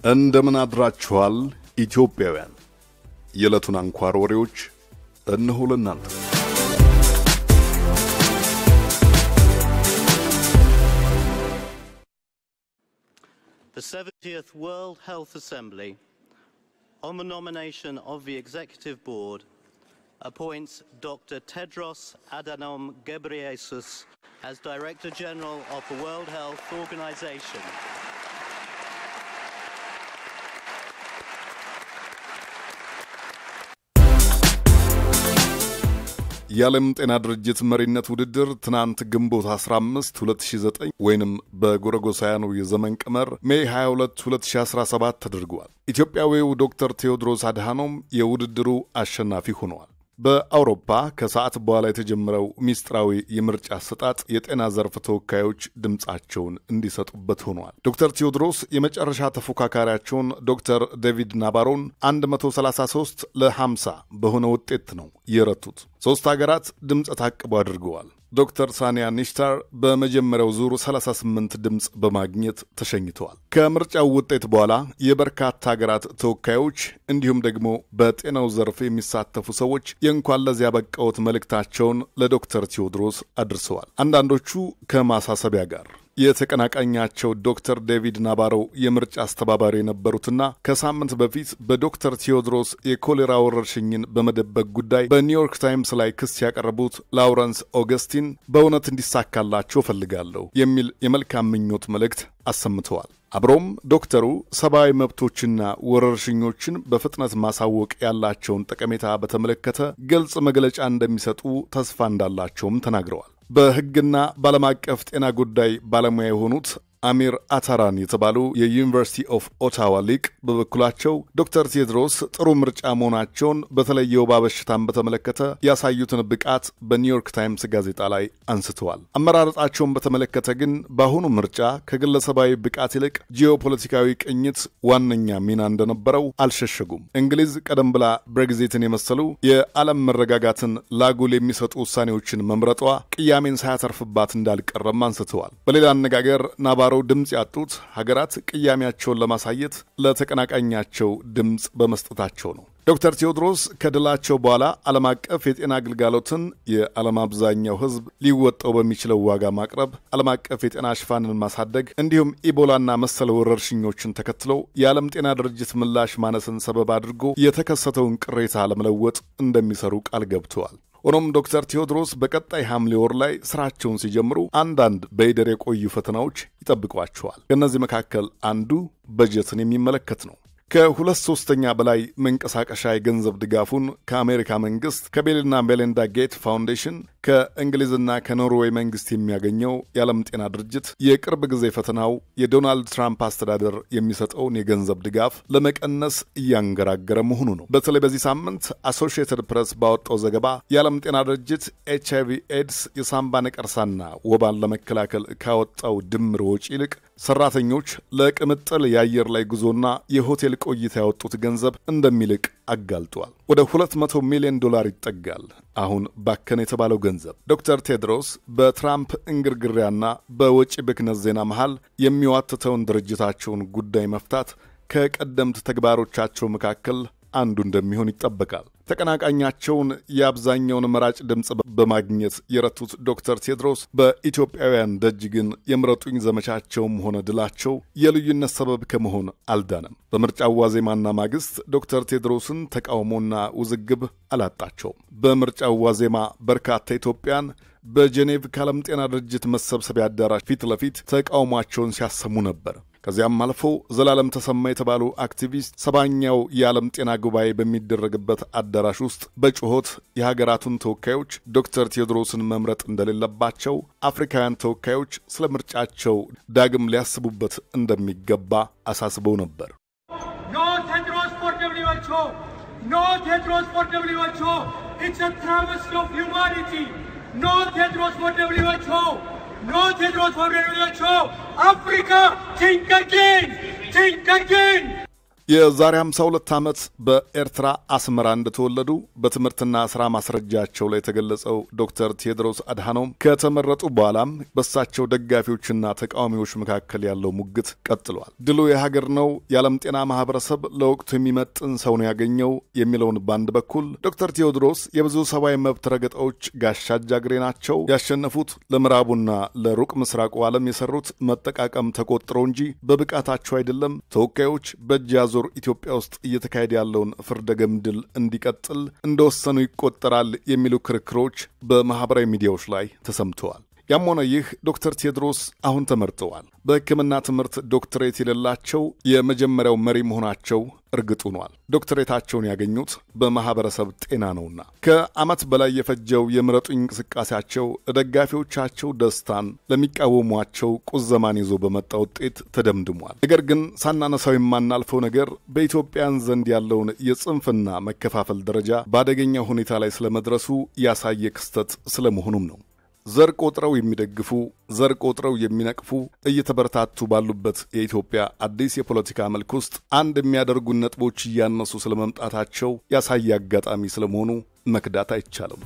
እንደምን አድራችኋል ኢትዮጵያውያን የዕለቱን አንኳር ወሬዎች እነሆ ለእናንተ The 70th World Health Assembly, on the nomination of the Executive Board, appoints Dr. Tedros Adhanom Ghebreyesus as Director General of the World Health Organization. የዓለም ጤና ድርጅት መሪነት ውድድር ትናንት ግንቦት 15 2009 ወይንም በጎረጎሳያኑ የዘመን ቀመር ሜይ 22 2017 ተደርጓል። ኢትዮጵያዊው ዶክተር ቴዎድሮስ አድሃኖም የውድድሩ አሸናፊ ሆነዋል። በአውሮፓ ከሰዓት በኋላ የተጀመረው ሚስጥራዊ የምርጫ አሰጣጥ የጤና ዘርፍ ተወካዮች ድምጻቸውን እንዲሰጡበት ሆኗል። ዶክተር ቴዎድሮስ የመጨረሻ ተፎካካሪያቸውን ዶክተር ዴቪድ ናባሮን 133 ለ50 በሆነ ውጤት ነው የረቱት። ሶስት ሀገራት ድምጽ ታቅቦ አድርገዋል። ዶክተር ሳኒያ ኒሽታር በመጀመሪያው ዙር 38 ድምጽ በማግኘት ተሸኝተዋል። ከምርጫው ውጤት በኋላ የበርካታ ሀገራት ተወካዮች እንዲሁም ደግሞ በጤናው ዘርፍ የሚሳተፉ ሰዎች የእንኳን ለዚያ በቃዎት መልእክታቸውን ለዶክተር ቴዎድሮስ አድርሰዋል። አንዳንዶቹ ከማሳሰቢያ ጋር የተቀናቃኛቸው ዶክተር ዴቪድ ናባሮ የምርጫ አስተባባሪ የነበሩትና ከሳምንት በፊት በዶክተር ቴዎድሮስ የኮሌራ ወረርሽኝን በመደበቅ ጉዳይ በኒውዮርክ ታይምስ ላይ ክስ ያቀረቡት ላውረንስ ኦገስቲን በእውነት እንዲሳካላቸው ፈልጋለሁ የሚል የመልካም ምኞት መልእክት አሰምተዋል። አብሮም ዶክተሩ ሰብአዊ መብቶችና ወረርሽኞችን በፍጥነት ማሳወቅ ያላቸውን ጠቀሜታ በተመለከተ ግልጽ መግለጫ እንደሚሰጡ ተስፋ እንዳላቸውም ተናግረዋል። በሕግና ባለም አቀፍ ጤና ጉዳይ ባለሙያ የሆኑት አሚር አታራን የተባሉ የዩኒቨርሲቲ ኦፍ ኦታዋ ሊቅ በበኩላቸው ዶክተር ቴዎድሮስ ጥሩ ምርጫ መሆናቸውን በተለይ የወባ በሽታን በተመለከተ ያሳዩትን ብቃት በኒውዮርክ ታይምስ ጋዜጣ ላይ አንስተዋል። አመራረጣቸውን በተመለከተ ግን በአሁኑ ምርጫ ከግለሰባዊ ብቃት ይልቅ ጂኦፖለቲካዊ ቅኝት ዋነኛ ሚና እንደነበረው አልሸሸጉም። እንግሊዝ ቀደም ብላ ብሬግዚትን የመሰሉ የዓለም መረጋጋትን ላጉል የሚሰጡ ውሳኔዎችን መምረጧ ቅያሜን ሳያተርፍባት እንዳልቀረም አንስተዋል። በሌላ አነጋገር ናባሮ ድምጽ ያጡት ሀገራት ቅያሜያቸውን ለማሳየት ለተቀናቃኛቸው ድምጽ በመስጠታቸው ነው። ዶክተር ቴዎድሮስ ከድላቸው በኋላ ዓለም አቀፍ የጤና አገልግሎትን የዓለም አብዛኛው ሕዝብ ሊወጣው በሚችለው ዋጋ ማቅረብ፣ ዓለም አቀፍ የጤና ሽፋንን ማሳደግ እንዲሁም ኢቦላና መሰል ወረርሽኞችን ተከትለው የዓለም ጤና ድርጅት ምላሽ ማነስን ሰበብ አድርጎ የተከሰተውን ቅሬታ ለመለወጥ እንደሚሰሩ ቃል ገብተዋል። ሆኖም ዶክተር ቴዎድሮስ በቀጣይ ሐምሌ ወር ላይ ስራቸውን ሲጀምሩ አንዳንድ በይደር የቆዩ ፈተናዎች ይጠብቋቸዋል። ከእነዚህ መካከል አንዱ በጀትን የሚመለከት ነው። ከ2/3 በላይ መንቀሳቀሻ የገንዘብ ድጋፉን ከአሜሪካ መንግስት፣ ከቢልና ሜሊንዳ ጌት ፋውንዴሽን፣ ከእንግሊዝና ከኖርዌይ መንግስት የሚያገኘው የዓለም ጤና ድርጅት የቅርብ ጊዜ ፈተናው የዶናልድ ትራምፕ አስተዳደር የሚሰጠውን የገንዘብ ድጋፍ ለመቀነስ እያንገራገረ መሆኑ ነው። በተለይ በዚህ ሳምንት አሶሺየትድ ፕሬስ ባወጣው ዘገባ የዓለም ጤና ድርጅት HIV ኤድስ፣ የሳምባ ነቀርሳና ወባን ለመከላከል ካወጣው ድምር ወጪ ይልቅ ሰራተኞች ለቅምጥል የአየር ላይ ጉዞና የሆቴል ቆይታ ያወጡት ገንዘብ እንደሚልቅ አጋልጧል። ወደ $200 ሚሊዮን ይጠጋል አሁን ባከነ የተባለው ገንዘብ። ዶክተር ቴዎድሮስ በትራምፕ እንግርግሪያና በወጪ ብክነት ዜና መሃል የሚዋትተውን ድርጅታቸውን ጉዳይ መፍታት ከቀደምት ተግባሮቻቸው መካከል አንዱ እንደሚሆን ይጠበቃል። ተቀናቃኛቸውን የአብዛኛውን መራጭ ድምጽ በማግኘት የረቱት ዶክተር ቴዎድሮስ በኢትዮጵያውያን ደጅ ግን የምረጡኝ ዘመቻቸውም ሆነ ድላቸው የልዩነት ሰበብ ከመሆን አልዳነም። በምርጫው ዋዜማና ማግስት ዶክተር ቴዎድሮስን ተቃውሞና ውዝግብ አላጣቸውም። በምርጫው ዋዜማ በርካታ ኢትዮጵያን በጄኔቭ ከዓለም ጤና ድርጅት መሰብሰቢያ አዳራሽ ፊት ለፊት ተቃውሟቸውን ሲያሰሙ ነበር። ከዚያም አልፎ ዘላለም ተሰማ የተባሉ አክቲቪስት 70ኛው የዓለም ጤና ጉባኤ በሚደረግበት አዳራሽ ውስጥ በጩኸት የሀገራቱን ተወካዮች ዶክተር ቴዎድሮስን መምረጥ እንደሌለባቸው፣ አፍሪካውያን ተወካዮች ስለ ምርጫቸው ዳግም ሊያስቡበት እንደሚገባ አሳስበው ነበር። ኖ ቴድሮስ ፎር WHO! ኖ ቴድሮስ ፎር WHO! It's a travesty of humanity! ኖ ቴድሮስ ፎር WHO! No Tedros for WHO! Africa, think again! Think again! የዛሬ 52 ዓመት በኤርትራ አስመራ እንደተወለዱ በትምህርትና ሥራ ማስረጃቸው ላይ የተገለጸው ዶክተር ቴድሮስ አድሃኖም ከተመረጡ በኋላም በሳቸው ደጋፊዎችና ተቃዋሚዎች መካከል ያለው ሙግት ቀጥሏል። ድሉ የሀገር ነው፣ የዓለም ጤና ማህበረሰብ ለወቅቱ የሚመጥን ሰው ነው ያገኘው የሚለውን ባንድ በኩል ዶክተር ቴዎድሮስ የብዙ ሰብአዊ መብት ረገጣዎች ጋሻ ጃግሬ ናቸው፣ ያሸነፉት ለምዕራቡና ለሩቅ ምስራቁ ዓለም የሰሩት መጠቃቀም ተቆጥሮ እንጂ በብቃታቸው አይደለም፣ ተወካዮች በእጅ ያዞር ኢትዮጵያ ውስጥ እየተካሄደ ያለውን ፍርደ ገምድል እንዲቀጥል እንደወሰኑ ይቆጠራል የሚሉ ክርክሮች በማህበራዊ ሚዲያዎች ላይ ተሰምተዋል። ያም ሆነ ይህ ዶክተር ቴድሮስ አሁን ተመርጠዋል። በሕክምና ትምህርት ዶክትሬት የሌላቸው የመጀመሪያው መሪ መሆናቸው እርግጥ ሆኗል። ዶክትሬታቸውን ያገኙት በማህበረሰብ ጤና ነውና ከዓመት በላይ የፈጀው የምረጡኝ እንቅስቃሴያቸው ለደጋፊዎቻቸው ደስታን፣ ለሚቃወሟቸው ቁዘማን ይዞ በመጣ ውጤት ተደምድሟል። ነገር ግን ሳናነሳው የማናልፈው ነገር በኢትዮጵያን ዘንድ ያለውን የጽንፍና መከፋፈል ደረጃ በአደገኛ ሁኔታ ላይ ስለመድረሱ ያሳየ ክስተት ስለመሆኑም ነው። ዘር ቆጥረው የሚደግፉ፣ ዘር ቆጥረው የሚነቅፉ እየተበረታቱ ባሉበት የኢትዮጵያ አዲስ የፖለቲካ መልክ ውስጥ አንድ የሚያደርጉን ነጥቦች እያነሱ ስለመምጣታቸው ያሳየ አጋጣሚ ስለመሆኑ መክዳት አይቻልም።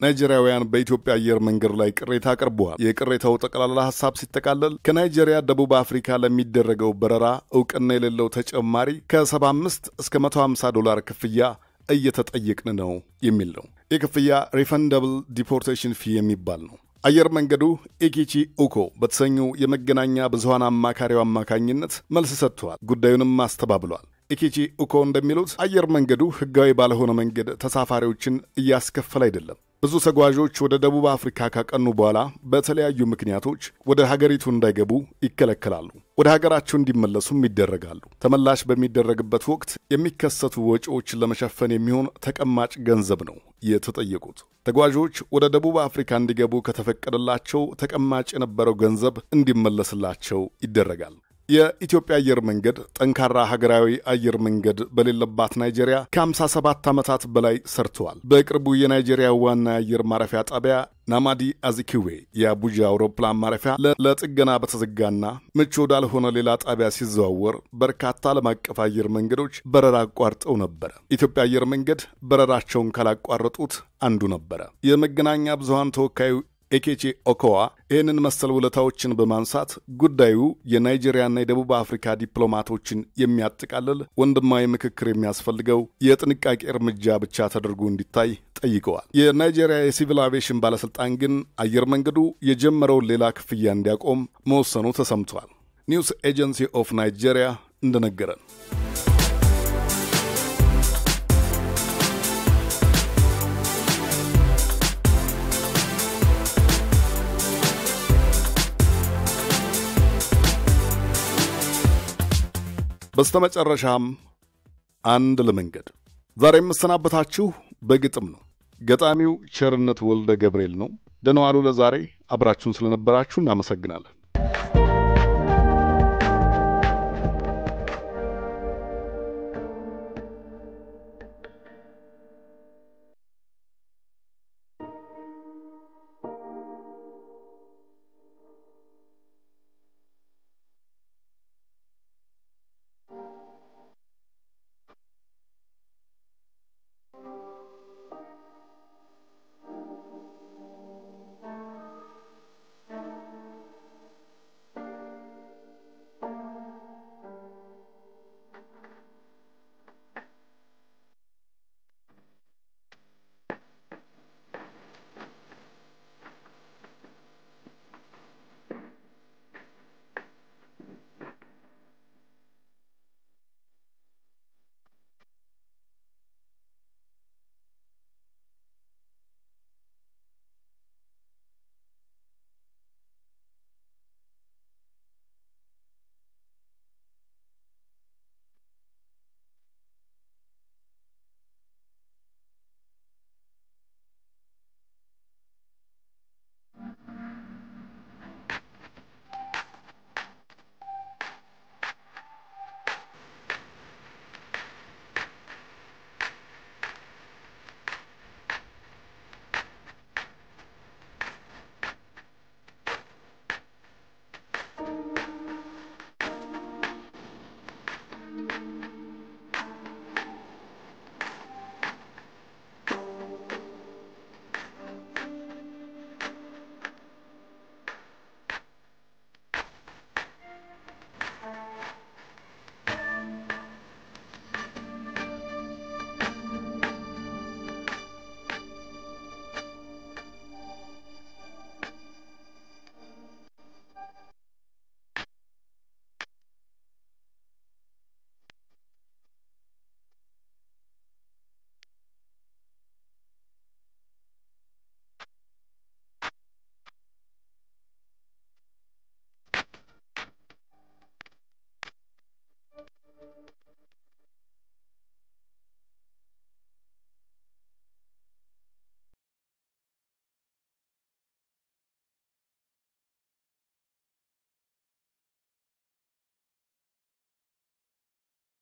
ናይጄሪያውያን በኢትዮጵያ አየር መንገድ ላይ ቅሬታ አቅርበዋል። የቅሬታው ጠቅላላ ሐሳብ ሲጠቃለል ከናይጄሪያ ደቡብ አፍሪካ ለሚደረገው በረራ ዕውቅና የሌለው ተጨማሪ ከ75 እስከ $150 ክፍያ እየተጠየቅን ነው የሚል ነው። የክፍያ ሪፈንደብል ዲፖርቴሽን ፊ የሚባል ነው። አየር መንገዱ ኤኪቺ ኡኮ በተሰኙ የመገናኛ ብዙሃን አማካሪው አማካኝነት መልስ ሰጥቷል። ጉዳዩንም አስተባብሏል። ኤኪቺ ኡኮ እንደሚሉት አየር መንገዱ ሕጋዊ ባልሆነ መንገድ ተሳፋሪዎችን እያስከፈለ አይደለም። ብዙ ተጓዦች ወደ ደቡብ አፍሪካ ካቀኑ በኋላ በተለያዩ ምክንያቶች ወደ ሀገሪቱ እንዳይገቡ ይከለከላሉ። ወደ ሀገራቸው እንዲመለሱም ይደረጋሉ። ተመላሽ በሚደረግበት ወቅት የሚከሰቱ ወጪዎችን ለመሸፈን የሚሆን ተቀማጭ ገንዘብ ነው የተጠየቁት። ተጓዦች ወደ ደቡብ አፍሪካ እንዲገቡ ከተፈቀደላቸው ተቀማጭ የነበረው ገንዘብ እንዲመለስላቸው ይደረጋል። የኢትዮጵያ አየር መንገድ ጠንካራ ሀገራዊ አየር መንገድ በሌለባት ናይጄሪያ ከ57 ዓመታት በላይ ሰርተዋል። በቅርቡ የናይጄሪያ ዋና የአየር ማረፊያ ጣቢያ ናማዲ አዚኪዌ የአቡጃ አውሮፕላን ማረፊያ ለጥገና በተዘጋና ምቹ ወዳልሆነ ሌላ ጣቢያ ሲዘዋወር በርካታ ዓለም አቀፍ አየር መንገዶች በረራ አቋርጠው ነበረ። ኢትዮጵያ አየር መንገድ በረራቸውን ካላቋረጡት አንዱ ነበረ። የመገናኛ ብዙሃን ተወካዩ ኤኬቺ ኦኮዋ ይህንን መሰል ውለታዎችን በማንሳት ጉዳዩ የናይጄሪያና የደቡብ አፍሪካ ዲፕሎማቶችን የሚያጠቃልል ወንድማዊ ምክክር የሚያስፈልገው የጥንቃቄ እርምጃ ብቻ ተደርጎ እንዲታይ ጠይቀዋል። የናይጄሪያ የሲቪል አቪዬሽን ባለሥልጣን ግን አየር መንገዱ የጀመረውን ሌላ ክፍያ እንዲያቆም መወሰኑ ተሰምቷል። ኒውስ ኤጀንሲ ኦፍ ናይጄሪያ እንደነገረን በስተመጨረሻም አንድ ለመንገድ ዛሬ የምሰናበታችሁ በግጥም ነው። ገጣሚው ቸርነት ወልደ ገብርኤል ነው። ደህና ዋሉ። ለዛሬ አብራችሁን ስለነበራችሁ እናመሰግናለን።